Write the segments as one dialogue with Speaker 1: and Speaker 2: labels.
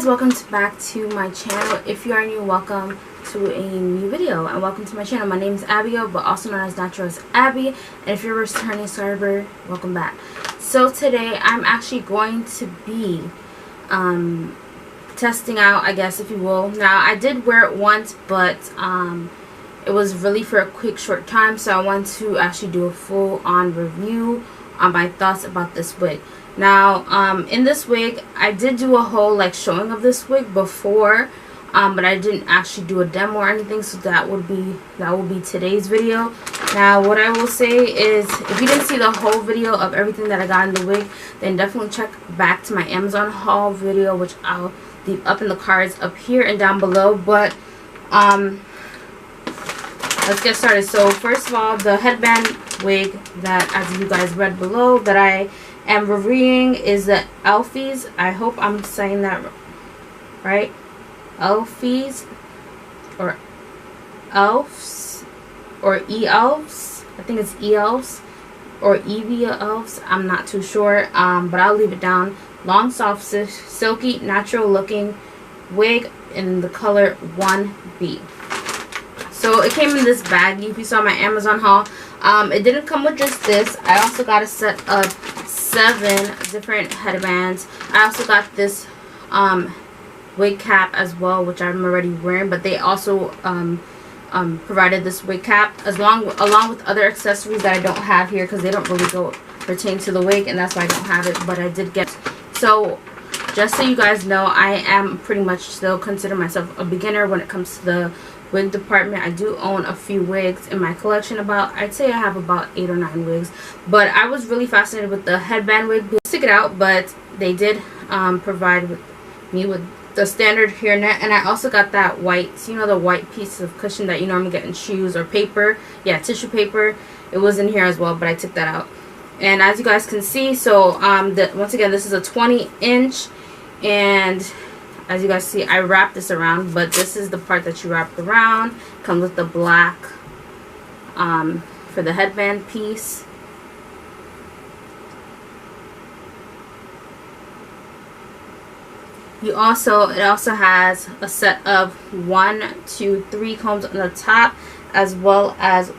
Speaker 1: guys, welcome back to my channel. If you are new, welcome to a new video and welcome to my channel. My name is Abigail, but also known as Natural as Abby, and if you're a returning subscriber, welcome back. So today I'm actually going to be testing out, I guess, if you will. Now I did wear it once, but it was really for a quick short time, so I want to actually do a full-on review on my thoughts about this wig. Now in this wig, I did do a whole like showing of this wig before, but I didn't actually do a demo or anything, so that will be today's video. Now what I will say is, if you didn't see the whole video of everything that I got in the wig, then definitely check back to my Amazon haul video, which I'll leave up in the cards up here and down below. But let's get started. So first of all, the headband wig that, as you guys read below, that I am reviewing is the Eveelfs. I hope I'm saying that right. Eveelfs or Eveelfs or Eveelfs. I think it's Eveelfs or Eveelfs. I'm not too sure, but I'll leave it down. Long, soft, silky, natural looking wig in the color 1B. So it came in this baggie. If you saw my Amazon haul, it didn't come with just this. I also got a set of 7 different headbands. I also got this wig cap as well, which I'm already wearing, but they also provided this wig cap along with other accessories that I don't have here because they don't really pertain to the wig, and that's why I don't have it, but I did get. So just so you guys know, I am pretty much still consider myself a beginner when it comes to the wig department. I do own a few wigs in my collection. I'd say I have about 8 or 9 wigs, but I was really fascinated with the headband wig. Stick it out, but they did provide me with the standard hairnet, and I also got that white, you know, the white piece of cushion that you normally get in shoes or paper. Yeah, tissue paper. It was in here as well, but I took that out. And as you guys can see, so once again, this is a 20-inch, and as you guys see, I wrapped this around, but this is the part that you wrap around. Comes with the black for the headband piece. It also has a set of 1, 2, 3 combs on the top, as well as,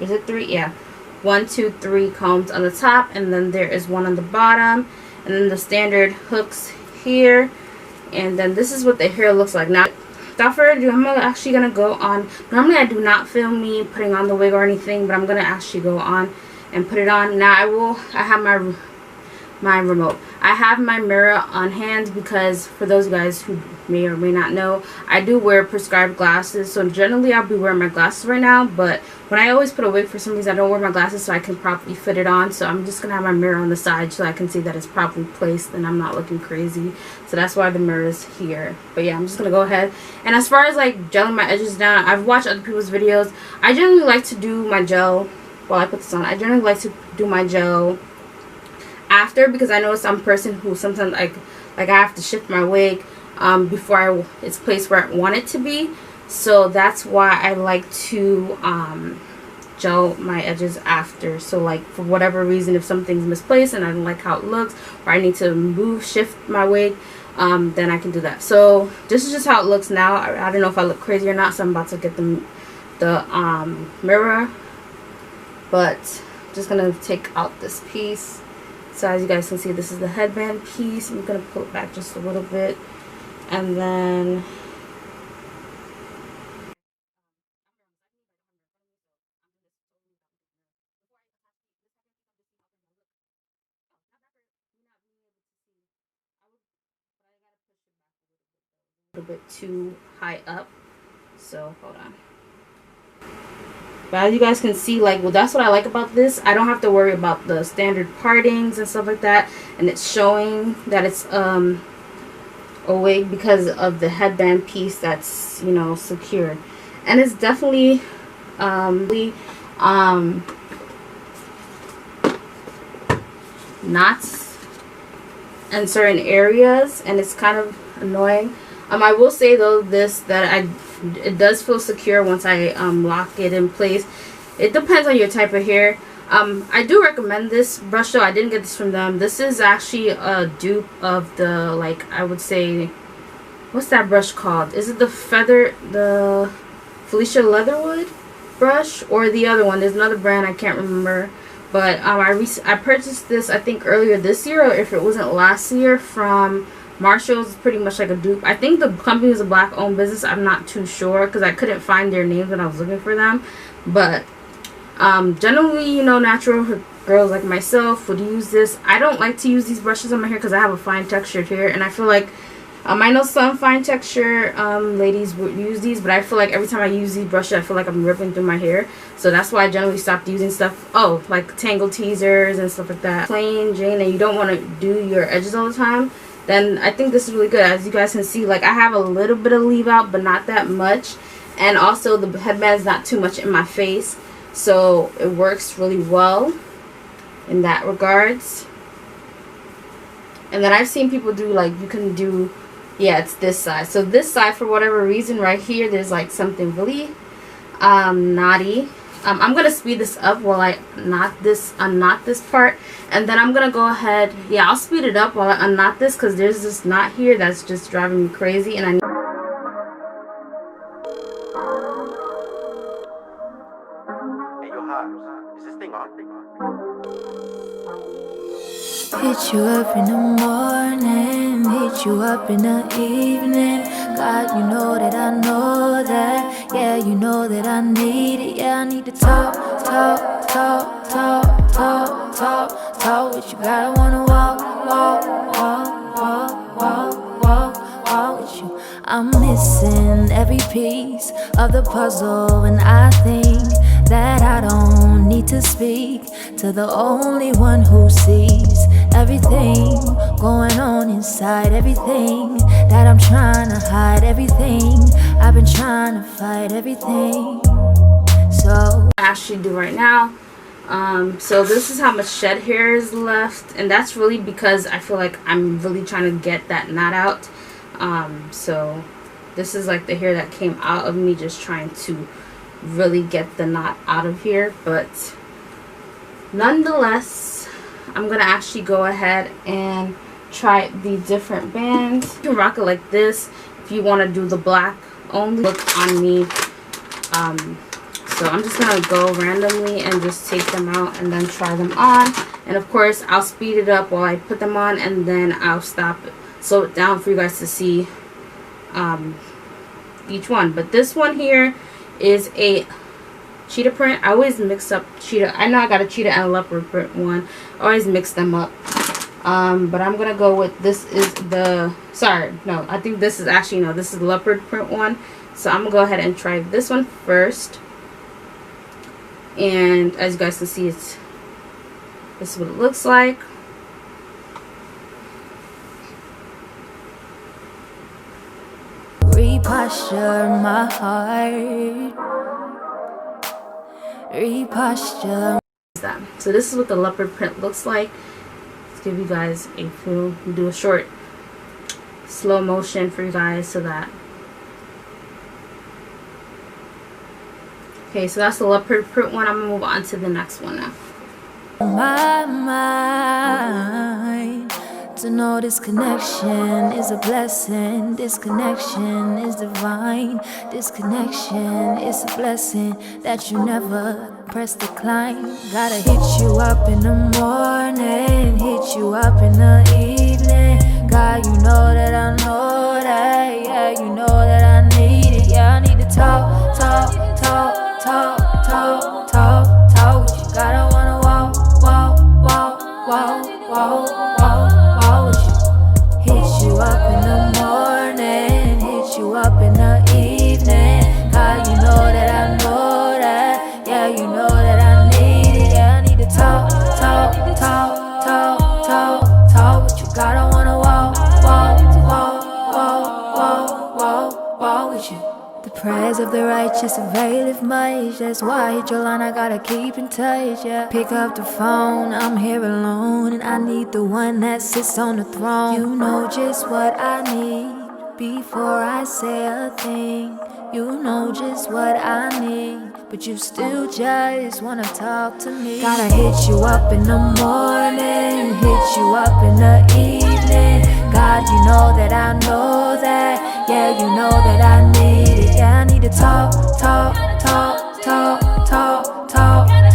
Speaker 1: is it 3? Yeah. 1, 2, 3 combs on the top, and then there is one on the bottom, and then the standard hooks here. And then this is what the hair looks like. Now, without further ado, I'm actually going to go on. Normally, I do not film me putting on the wig or anything, but I'm going to actually go on and put it on. Now, I have my remote. I have my mirror on hand because, for those guys who may or may not know, I do wear prescribed glasses. So generally I'll be wearing my glasses right now, but when I always put a wig, for some reason I don't wear my glasses so I can properly fit it on. So I'm just going to have my mirror on the side so I can see that it's properly placed and I'm not looking crazy. So that's why the mirror is here. But yeah, I'm just going to go ahead. And as far as like gelling my edges down, I've watched other people's videos. I generally like to do my gel while I put this on. I generally like to do my gel after, because I know some person who sometimes like I have to shift my wig before it's placed where I want it to be. So that's why I like to gel my edges after. So like, for whatever reason, if something's misplaced and I don't like how it looks, or I need to shift my wig, then I can do that. So this is just how it looks now. I don't know if I look crazy or not, so I'm about to get the mirror, but I'm just gonna take out this piece. So as you guys can see, this is the headband piece. I'm going to pull it back just a little bit. And then a little bit too high up. So hold on. But as you guys can see, like, well, that's what I like about this. I don't have to worry about the standard partings and stuff like that, and it's showing that it's a wig because of the headband piece that's, you know, secure. And it's definitely knots in certain areas, and it's kind of annoying. I will say though that it does feel secure once I lock it in place. It depends on your type of hair. I do recommend this brush though. I didn't get this from them. This is actually a dupe of the, like, I would say, what's that brush called? Is it the Felicia Leatherwood brush, or the other one? There's another brand, I can't remember. But I purchased this, I think, earlier this year, or if it wasn't last year, from Marshall's. It's pretty much like a dupe. I think the company is a black-owned business. I'm not too sure because I couldn't find their names when I was looking for them. But generally, you know, natural girls like myself would use this. I don't like to use these brushes on my hair because I have a fine textured hair, and I feel like I know some fine texture ladies would use these, but I feel like every time I use these brushes, I feel like I'm ripping through my hair. So that's why I generally stopped using stuff. Oh, like tangle teasers and stuff like that. Plain Jane, and you don't want to do your edges all the time, then I think this is really good. As you guys can see, like, I have a little bit of leave out, but not that much. And also the headband is not too much in my face, so it works really well in that regards. And then I've seen people do, like, you can do, yeah, it's this side. So this side, for whatever reason, right here, there's like something really knotty. I'm gonna speed this up while I unknot this part, and then I'm gonna go ahead. Yeah, I'll speed it up while I unknot this because there's this knot here that's just driving me crazy, and I need.
Speaker 2: Hey, yo, Hobbs, is this thing on?
Speaker 3: Hit you up in the morning, hit you up in the evening. God, you know that I know that. Yeah, you know that I need it. Yeah, I need to talk with you. God, I wanna walk with you. I'm missing every piece of the puzzle, and I think that I don't need to speak to the only one who sees everything going on inside, everything that I'm trying to hide, everything I've been trying to fight, everything. So
Speaker 1: I actually do right now. So this is how much shed hair is left, and that's really because I feel like I'm really trying to get that knot out. So this is like the hair that came out of me just trying to really get the knot out of here. But nonetheless, I'm gonna actually go ahead and try the different bands. You can rock it like this if you want to do the black only look on me. So I'm just gonna go randomly and just take them out and then try them on. And of course, I'll speed it up while I put them on, and then I'll slow it down for you guys to see each one. But this one here is a cheetah print. I always mix up cheetah. I know I got a cheetah and a leopard print one. I always mix them up. But I'm gonna go with, this is the, sorry, no, I think this is actually, no, this is the leopard print one. So I'm gonna go ahead and try this one first. And as you guys can see, this is what it looks like.
Speaker 3: reposture my heart, reposture.
Speaker 1: So this is what the leopard print looks like. Let's give you guys a full, do a short slow motion for you guys so that. Okay, so that's the leopard print one. I'm gonna move on to the next one now.
Speaker 3: My mind to know this connection is a blessing. This connection is divine. This connection is a blessing that you never press decline. Gotta hit you up in the morning, hit you up in the evening. God, you know that I know that. Yeah, you know that I need it. Yeah, I need to talk with you. God, I wanna walk with you. Hit you up in the morning, hit you up in the evening. God, you know that I know that. Yeah, you know that I need it. Yeah, I need to talk with you. God, I wanna walk with you. The prayers of the righteous availeth much. That's why I hit your line, I gotta keep in touch, yeah. Pick up the phone, I'm here alone, and I need the one that sits on the throne. You know just what I need before I say a thing. You know just what I need but you still just wanna talk to me. Gotta hit you up in the morning, hit you up in the evening. God, you know that I know that. Yeah, you know that I need it. Yeah, I need to talk.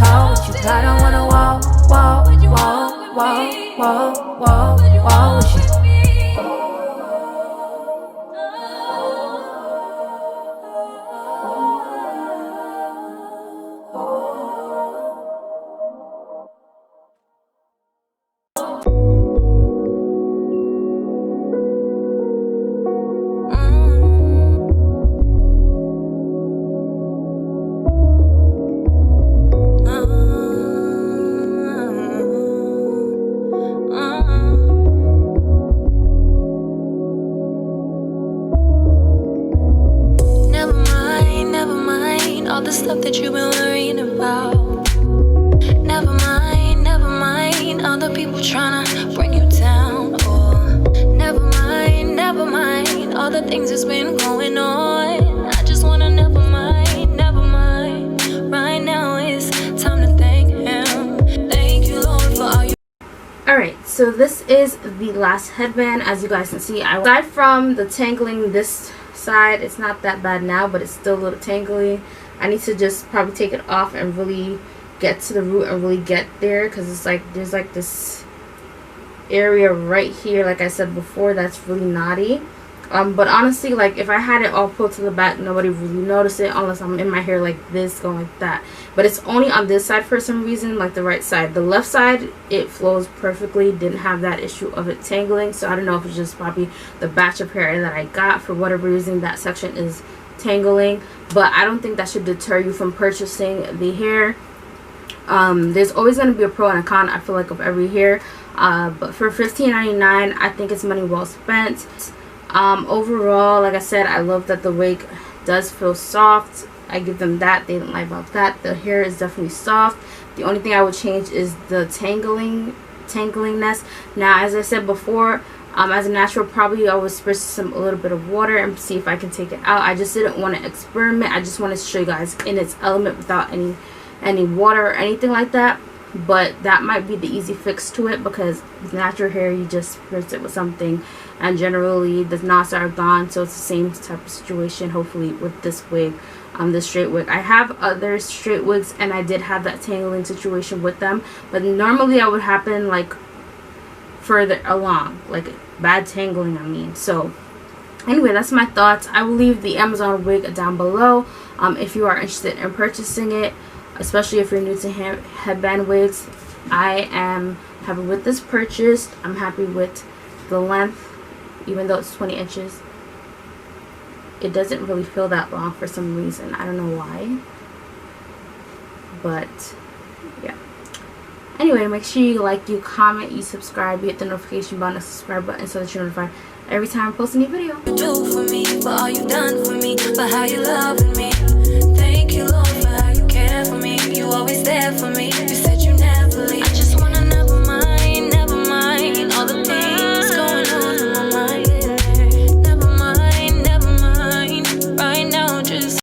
Speaker 3: What you got, I wanna walk with you. All the stuff that you've been worrying about. Never mind all the people tryna bring you down. Or never mind all the things that's been going on. I just wanna never mind. Right now it's time to thank him. Thank you, Lord, for all you.
Speaker 1: Alright, so this is the last headband. As you guys can see, aside from the tangling this side, it's not that bad now, but it's still a little tangly. I need to just probably take it off and really get to the root and really get there, because it's like there's like this area right here, like I said before, that's really knotty. But honestly, like if I had it all pulled to the back, nobody really noticed it unless I'm in my hair like this, going like that. But it's only on this side for some reason, like the right side. The left side, it flows perfectly, didn't have that issue of it tangling. So I don't know if it's just probably the batch of hair that I got, for whatever reason that section is tangling. But I don't think that should deter you from purchasing the hair. There's always going to be a pro and a con, I feel like, of every hair. But for $15.99, I think it's money well spent. Overall, like I said, I love that the wig does feel soft. I give them that. They didn't lie about that. The hair is definitely soft. The only thing I would change is the tangliness. Now, as I said before, as a natural, probably I would spritz some a little bit of water and see if I can take it out. I just didn't want to experiment. I just wanted to show you guys in its element without any water or anything like that. But that might be the easy fix to it, because with natural hair, you just spritz it with something, and generally the knots are gone. So it's the same type of situation, hopefully, with this wig, this straight wig. I have other straight wigs, and I did have that tangling situation with them, but normally I would happen like further along, like bad tangling, I mean. So anyway, that's my thoughts. I will leave the Amazon wig down below if you are interested in purchasing it, especially if you're new to headband wigs. I am happy with this purchase. I'm happy with the length, even though it's 20 inches. It doesn't really feel that long for some reason. I don't know why, but yeah. Anyway, make sure you like, you comment, you subscribe, you hit the notification button, the subscribe button, so that you're notified every time I post a new video.
Speaker 3: You do for me, for all you done for me, for how you loving me. Thank you, Lord, for how you care for me. You always there for me.